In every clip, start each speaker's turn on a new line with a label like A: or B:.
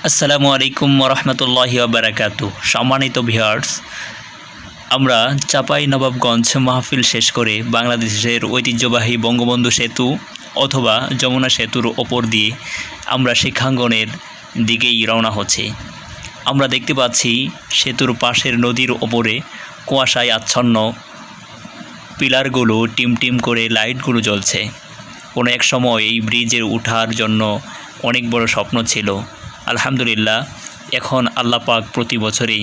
A: আসসালামু আলাইকুম ওরহমতুল্লাহি ওবারাকাতু। সম্মানিত ভিউয়ার্স, আমরা চাঁপাইনবাবগঞ্জ মাহফিল শেষ করে বাংলাদেশের ঐতিহ্যবাহী বঙ্গবন্ধু সেতু অথবা যমুনা সেতুর ওপর দিয়ে আমরা শিক্ষাঙ্গনের দিকেই রওনা হচ্ছি। আমরা দেখতে পাচ্ছি সেতুর পাশের নদীর ওপরে কুয়াশায় আচ্ছন্ন পিলারগুলো টিম করে লাইটগুলো জ্বলছে। কোনো এক সময় এই ব্রিজে ওঠার জন্য অনেক বড় স্বপ্ন ছিল। আলহামদুলিল্লাহ, এখন আল্লাহ পাক প্রতি বছরই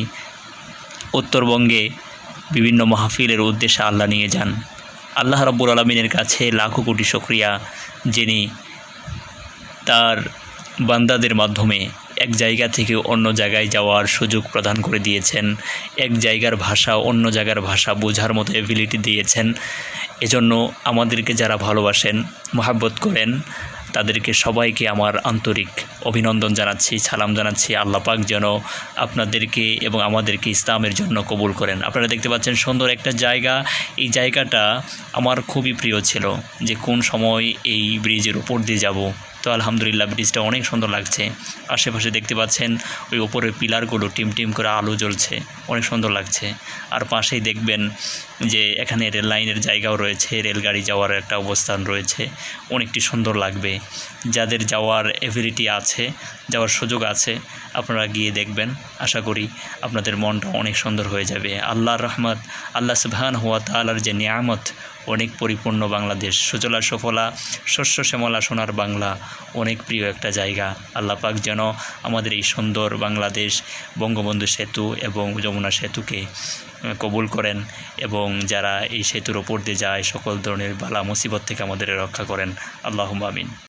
A: উত্তরবঙ্গে বিভিন্ন মাহফিলের উদ্দেশ্যে আল্লাহ নিয়ে যান। আল্লাহ রাব্বুল আলামিনের কাছে লাখো কোটি শুকরিয়া, যিনি তার বান্দাদের মাধ্যমে এক জায়গা থেকে অন্য জায়গায় যাওয়ার সুযোগ প্রদান করে দিয়েছেন, এক জায়গার ভাষা অন্য জায়গার ভাষা বোঝার মতো এবিলিটি দিয়েছেন। এজন্য আমাদেরকে যারা ভালোবাসেন, মহাব্বত করেন, তাদেরকে সবাইকে আমার আন্তরিক অভিনন্দন জানাচ্ছি, সালাম জানাচ্ছি। আল্লাহ পাক যেন আপনাদেরকে এবং আমাদেরকে ইসলামের জন্য কবুল করেন। আপনারা দেখতে পাচ্ছেন সুন্দর একটা জায়গা। এই জায়গাটা আমার খুবই প্রিয় ছিল যে কোন সময় এই ব্রিজের উপর দিয়ে যাব। তো আলহামদুলিল্লাহ, ব্রিজটা অনেক সুন্দর লাগছে। আশেপাশে দেখতে পাচ্ছেন ওই উপরের পিলারগুলো টিম করে আলো জ্বলছে, অনেক সুন্দর লাগছে। আর পাশেই দেখবেন যে এখানে রেল লাইনের জায়গাও রয়েছে, রেলগাড়ি যাওয়ার একটা অবস্থান রয়েছে, অনেকটি সুন্দর লাগবে। যাদের যাওয়ার এবিলিটি আছে, যাওয়ার সুযোগ আছে, আপনারা গিয়ে দেখবেন। আশা করি আপনাদের মনটা অনেক সুন্দর হয়ে যাবে। আল্লাহর রহমত, আল্লাহ সুবহানাহু ওয়া তাআলার যে নিয়ামত, অনেক পরিপূর্ণ বাংলাদেশ, সুজলা সুফলা শস্য শ্যামলা সোনার বাংলা, অনেক প্রিয় একটা জায়গা। আল্লাহ পাক যেন আমাদের এই সুন্দর বাংলাদেশ, বঙ্গবন্ধু সেতু এবং যমুনা সেতুকে কবুল করেন এবং যারা এই সেতুর ওপর দিয়ে যায় সকল ধরনের বালা মুসিবত থেকে আমাদের রক্ষা করেন। আল্লাহুম্মা আমিন।